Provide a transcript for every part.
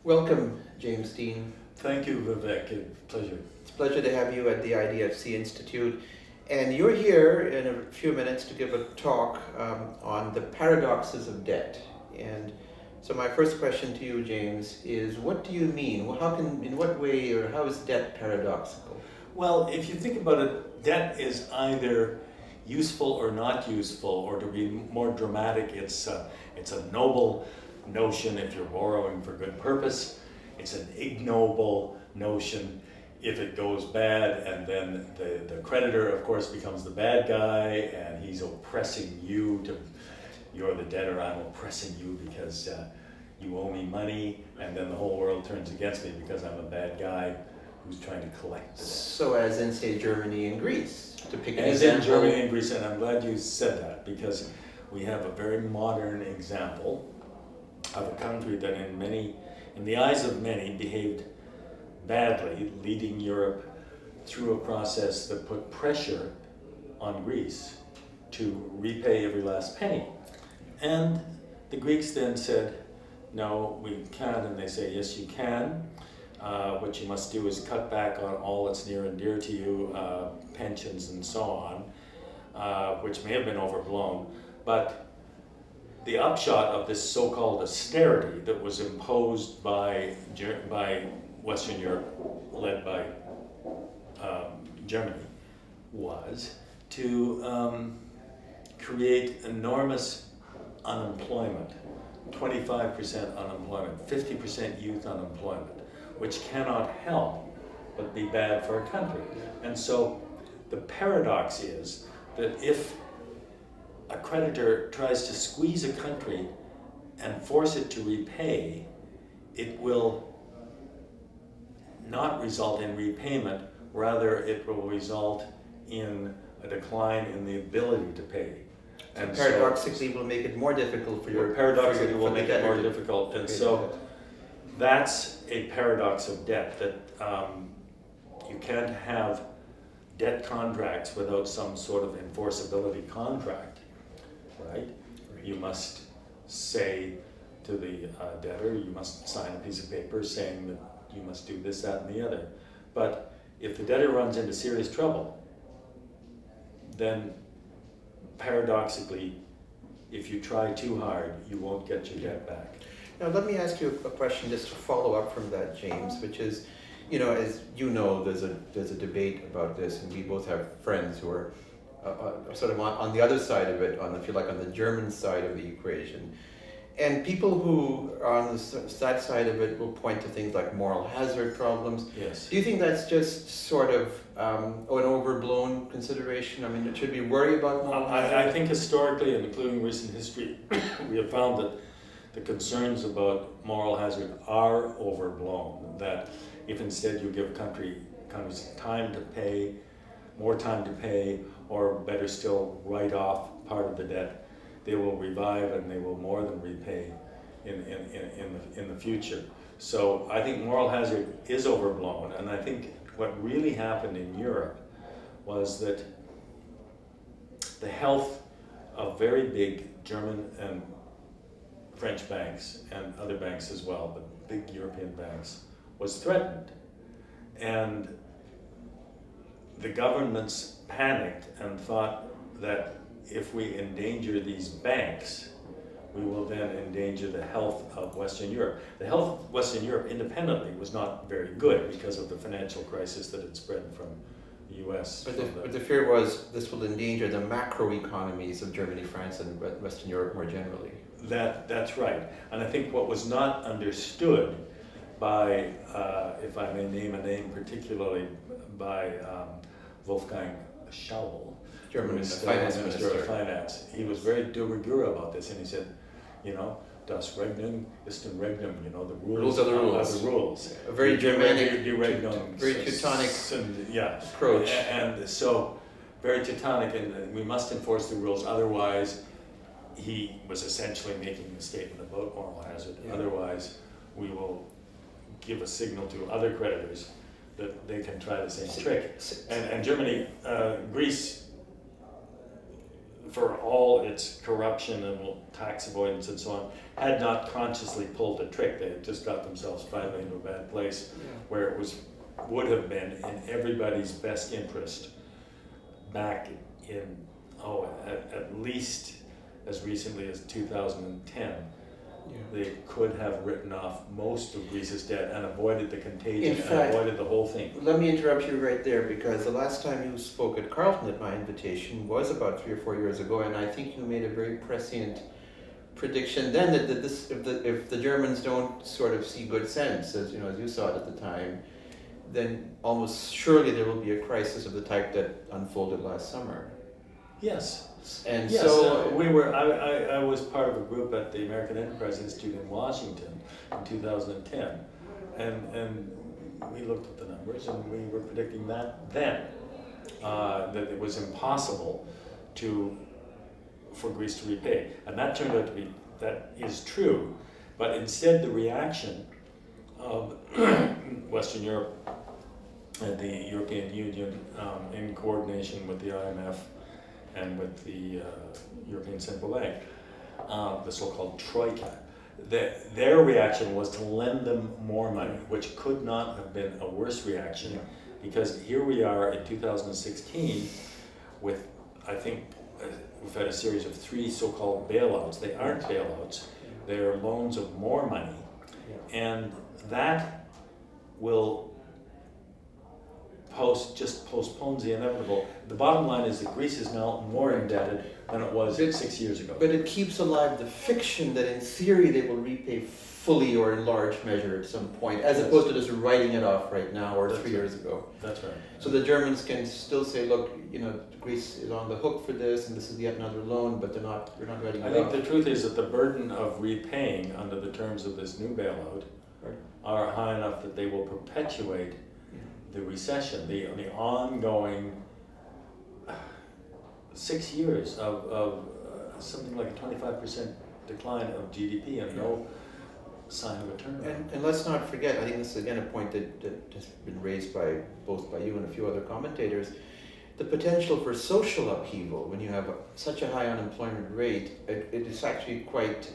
Welcome, James Dean. Thank you, Vivek. Pleasure. It's a pleasure to have you at the IDFC Institute. And you're here in a few minutes to give a talk on the paradoxes of debt. And so my first question to you, James, is what do you mean? Well, in what way, or how is debt paradoxical? Well, if you think about it, debt is either useful or not useful, or to be more dramatic, it's a noble notion if you're borrowing for good purpose. It's an ignoble notion if it goes bad, and then the creditor, of course, becomes the bad guy, and he's oppressing you. You're the debtor, I'm oppressing you because you owe me money, and then the whole world turns against me because I'm a bad guy who's trying to collect the debt. So as in, say, Germany and Greece, to pick an As example. in Germany and Greece, and I'm glad you said that, because we have a very modern example of a country that in the eyes of many, behaved badly, leading Europe through a process that put pressure on Greece to repay every last penny. And the Greeks then said, no, we can't, and they say, yes, you can. What you must do is cut back on all that's near and dear to you, pensions and so on, which may have been overblown. But the upshot of this so-called austerity that was imposed by Western Europe, led by Germany, was to create enormous unemployment, 25% unemployment, 50% youth unemployment, which cannot help but be bad for a country. And so the paradox is that if a creditor tries to squeeze a country and force it to repay, it will not result in repayment, rather it will result in a decline in the ability to pay. And paradoxically, will make it more difficult for your paradoxically will make it more debtor difficult. And so that's a paradox of debt, that you can't have debt contracts without some sort of enforceability contract, right? You must say to the debtor, you must sign a piece of paper saying that you must do this, that, and the other. But if the debtor runs into serious trouble, then paradoxically, if you try too hard, you won't get your debt back. Now, let me ask you a question just to follow up from that, James, which is, as you know, there's a debate about this, and we both have friends who are sort of on the other side of it, if you like, on the German side of the equation. And people who are on that side of it will point to things like moral hazard problems. Yes. Do you think that's just sort of an overblown consideration? I mean, should we worry about moral hazard? I think historically, and including recent history, we have found that the concerns about moral hazard are overblown. That if instead you give countries time to pay, more time to pay, or better still, write off part of the debt, they will revive and they will more than repay in the future. So I think moral hazard is overblown, and I think what really happened in Europe was that the health of very big German and French banks, and other banks as well, but big European banks, was threatened. And the governments panicked and thought that if we endanger these banks, we will then endanger the health of Western Europe. The health of Western Europe independently was not very good because of the financial crisis that had spread from the US. But the fear was this will endanger the macro economies of Germany, France, and Western Europe more generally. That's right. And I think what was not understood by, if I may name a name, particularly by Wolfgang Schauble, German finance minister of finance, he was very de rigueur about this, and he said, das Regnum ist ein Regnum, the rules are the rules. Are the rules. A very Germanic, very Teutonic approach. And so, very Teutonic, and we must enforce the rules, otherwise, he was essentially making a statement about moral hazard. Yeah. Otherwise, we will give a signal to other creditors that they can try the same trick. And Germany, Greece for all its corruption and tax avoidance and so on, had not consciously pulled a trick. They had just got themselves finally into a bad place where it would have been in everybody's best interest back in, at least as recently as 2010. They could have written off most of Greece's debt and avoided the contagion and avoided the whole thing. Let me interrupt you right there, because the last time you spoke at Carleton at my invitation was about 3 or 4 years ago, and I think you made a very prescient prediction then that if the Germans don't sort of see good sense, as you saw it at the time, then almost surely there will be a crisis of the type that unfolded last summer. Yes. And yes, so I was part of a group at the American Enterprise Institute in Washington in 2010, and we looked at the numbers and we were predicting that then, that it was impossible for Greece to repay, and that turned out to be, that is true, but instead the reaction of Western Europe and the European Union in coordination with the IMF and with the European Central Bank, the so-called Troika, their reaction was to lend them more money, which could not have been a worse reaction, because here we are in 2016 with, I think, we've had a series of 3 so-called bailouts. They aren't bailouts, they're loans of more money, and that will just postpones the inevitable. The bottom line is that Greece is now more indebted than it was 6 years ago. But it keeps alive the fiction that in theory they will repay fully or in large measure at some point, as opposed to just writing it off right now or 3 years ago. That's right. So the Germans can still say, look, Greece is on the hook for this, and this is yet another loan, but we're not writing it off. I think the truth is that the burden of repaying under the terms of this new bailout are high enough that they will perpetuate the recession, the ongoing 6 years of something like a 25% decline of GDP and no sign of a turnaround. And let's not forget, I think this is again a point that has been raised both by you and a few other commentators, the potential for social upheaval when you have such a high unemployment rate. It is actually quite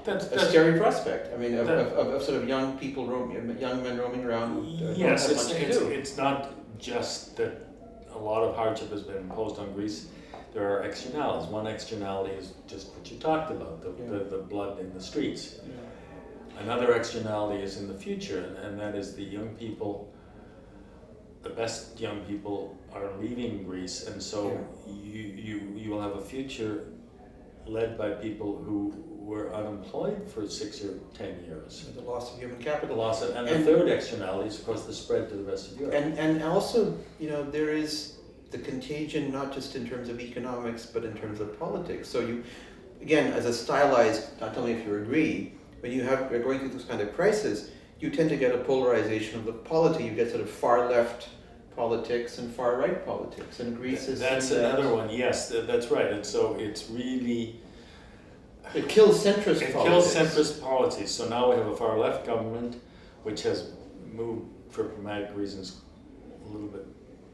a scary prospect. I mean, of sort of young men roaming around. Yes, it's not just that a lot of hardship has been imposed on Greece. There are externalities. One externality is just what you talked about, the blood in the streets. Another externality is in the future, and that is the young people, the best young people are leaving Greece, and so you will have a future led by people who were unemployed for 6 or 10 years. The loss of human capital. And the third externality is, of course, the spread to the rest of Europe. And also, there is the contagion, not just in terms of economics, but in terms of politics. So you, again, as a stylized, tell me if you agree, when you're going through this kind of crisis, you tend to get a polarization of the polity. You get sort of far left politics and far right politics. And Greece is... That's another one, yes, that's right. And so it's really... It kills centrist politics. It kills centrist policies. So now we have a far left government, which has moved, for pragmatic reasons, a little bit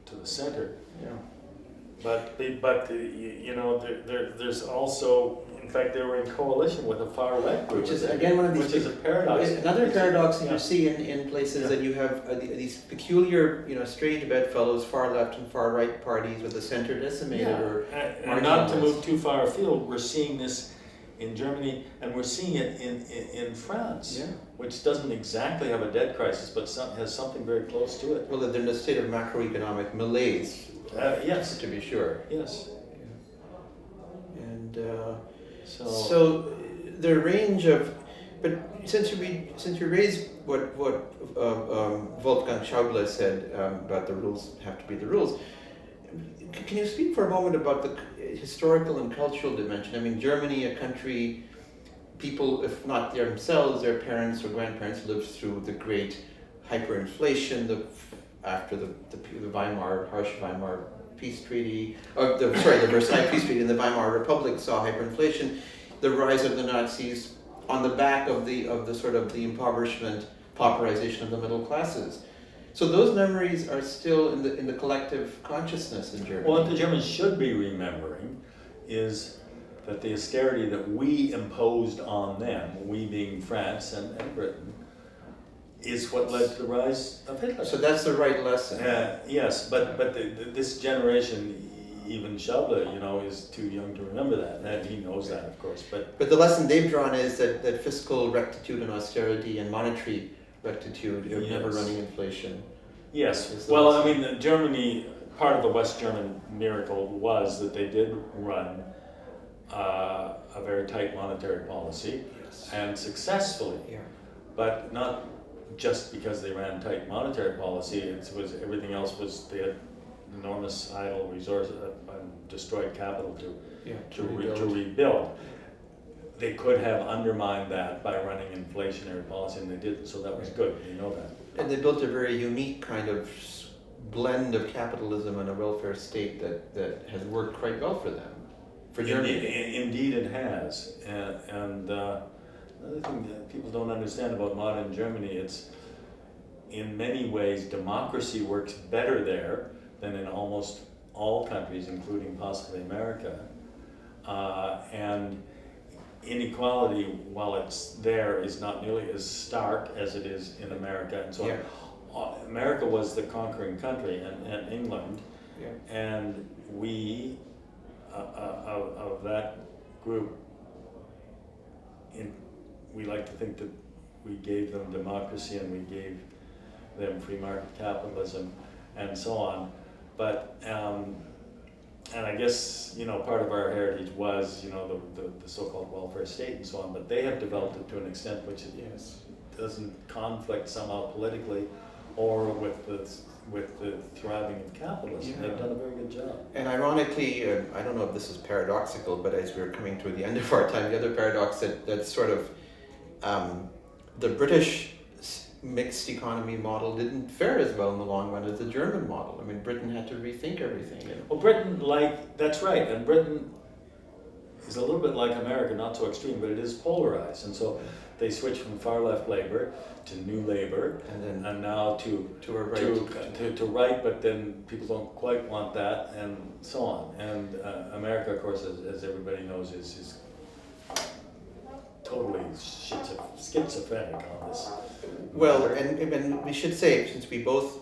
to the center. Yeah. But there's also, in fact, they were in coalition with a far right group, which is again one of these. Which is a paradox. Another paradox that you see in places that you have these peculiar, strange bedfellows, far left and far right parties with the center decimated or and not to move too far afield. We're seeing this in Germany, and we're seeing it in France, which doesn't exactly have a debt crisis, but has something very close to it. Well, they're in a state of macroeconomic malaise. Yes, to be sure. Yes. And so the range of, but since you raised what Wolfgang Schäuble said about the rules have to be the rules, can you speak for a moment about the historical and cultural dimension? I mean, Germany, a country, people, if not themselves, their parents or grandparents lived through the great hyperinflation, after the harsh Weimar peace treaty, the Versailles peace treaty, and the Weimar Republic saw hyperinflation, the rise of the Nazis on the back of the sort of the impoverishment, pauperization of the middle classes. So those memories are still in the collective consciousness in Germany. Well, what the Germans should be remembering is that the austerity that we imposed on them, we being France and Britain, is what led to the rise of Hitler. So that's the right lesson. Yes, but this generation, even Schauble, is too young to remember that, and he knows that, of course. But the lesson they've drawn is that fiscal rectitude and austerity and monetary rectitude of never running inflation. Yes. Well, I mean, Germany, part of the West German miracle was that they did run a very tight monetary policy, and successfully. Yeah. But not just because they ran tight monetary policy. It was everything else was they had enormous idle resources and destroyed capital to rebuild. They could have undermined that by running inflationary policy, and they didn't. So that was good. You know that. And they built a very unique kind of blend of capitalism and a welfare state that has worked quite well for them. For Germany. Indeed it has. And another thing that people don't understand about modern Germany, it's in many ways democracy works better there than in almost all countries, including possibly America. And inequality, while it's there, is not nearly as stark as it is in America. And so America was the conquering country, and England, and we, of that group, we like to think that we gave them democracy and we gave them free market capitalism and so on. But and I guess part of our heritage was the so-called welfare state and so on. But they have developed it to an extent which it doesn't conflict somehow politically or with the thriving of capitalism. They've done a very good job. And ironically, I don't know if this is paradoxical, but as we're coming to the end of our time, the other paradox that's sort of the British mixed economy model didn't fare as well in the long run as the German model. I mean, Britain had to rethink everything. Well, Britain, that's right, and Britain is a little bit like America, not so extreme, but it is polarized, and so they switched from far left labor to new labor, and now to right, but then people don't quite want that, and so on. And America, of course, as everybody knows, is totally schizophrenic on this. Well, and we should say, since we both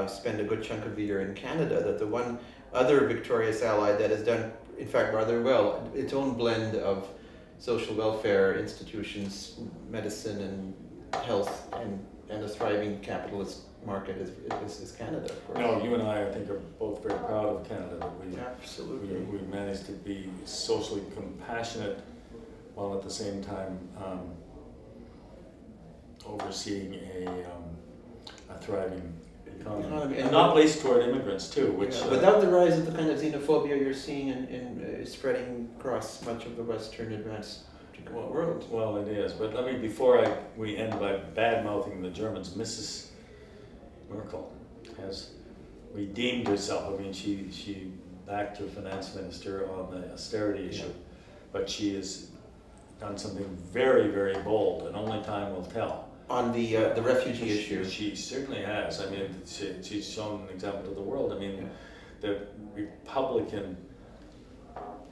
spend a good chunk of the year in Canada, that the one other victorious ally that has done, in fact, rather well, its own blend of social welfare institutions, medicine and health, and a thriving capitalist market is Canada, of course. No, you and I think, are both very proud of Canada. Absolutely. We managed to be socially compassionate while at the same time overseeing a thriving economy. And not least toward immigrants too, which... without the rise of the kind of xenophobia you're seeing in spreading across much of the Western advanced world. Well, it is. But let me, before we end by bad-mouthing the Germans, Mrs. Merkel has redeemed herself. I mean, she backed her finance minister on the austerity issue, but she has done something very, very bold, and only time will tell. On the refugee issue. She certainly has. I mean, she's shown an example to the world. I mean, the Republican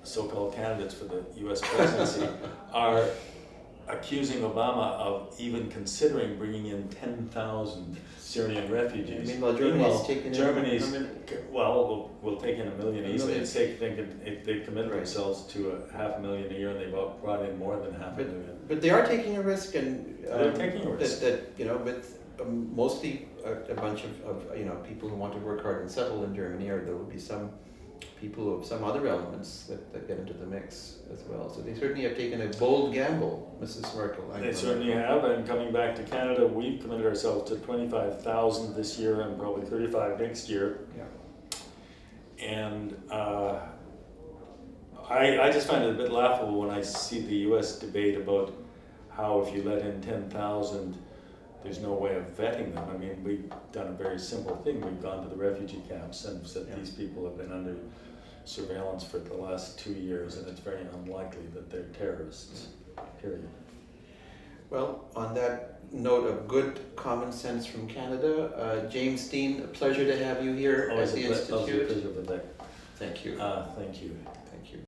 so-called candidates for the U.S. presidency are accusing Obama of even considering bringing in 10,000 Syrian refugees. Meanwhile, Germany's taken we'll take in 1 million easily. They've committed themselves to 500,000 a year, and they've brought in more than 500,000. But they are taking a risk, and they're taking a risk. That with mostly a bunch of people who want to work hard and settle in Germany, or there will be some people of some other elements that get into the mix as well. So they certainly have taken a bold gamble, Mrs. Merkel. They certainly have, and coming back to Canada, we've committed ourselves to 25,000 this year and probably 35 next year. Yeah. And I just find it a bit laughable when I see the U.S. debate about how if you let in 10,000, there's no way of vetting them. I mean, we've done a very simple thing. We've gone to the refugee camps and said these people have been under surveillance for the last 2 years, and it's very unlikely that they're terrorists, period. Well, on that note of good common sense from Canada, James Dean, a pleasure to have you here at the Institute. Always a pleasure, Vivek. Thank you. Thank you.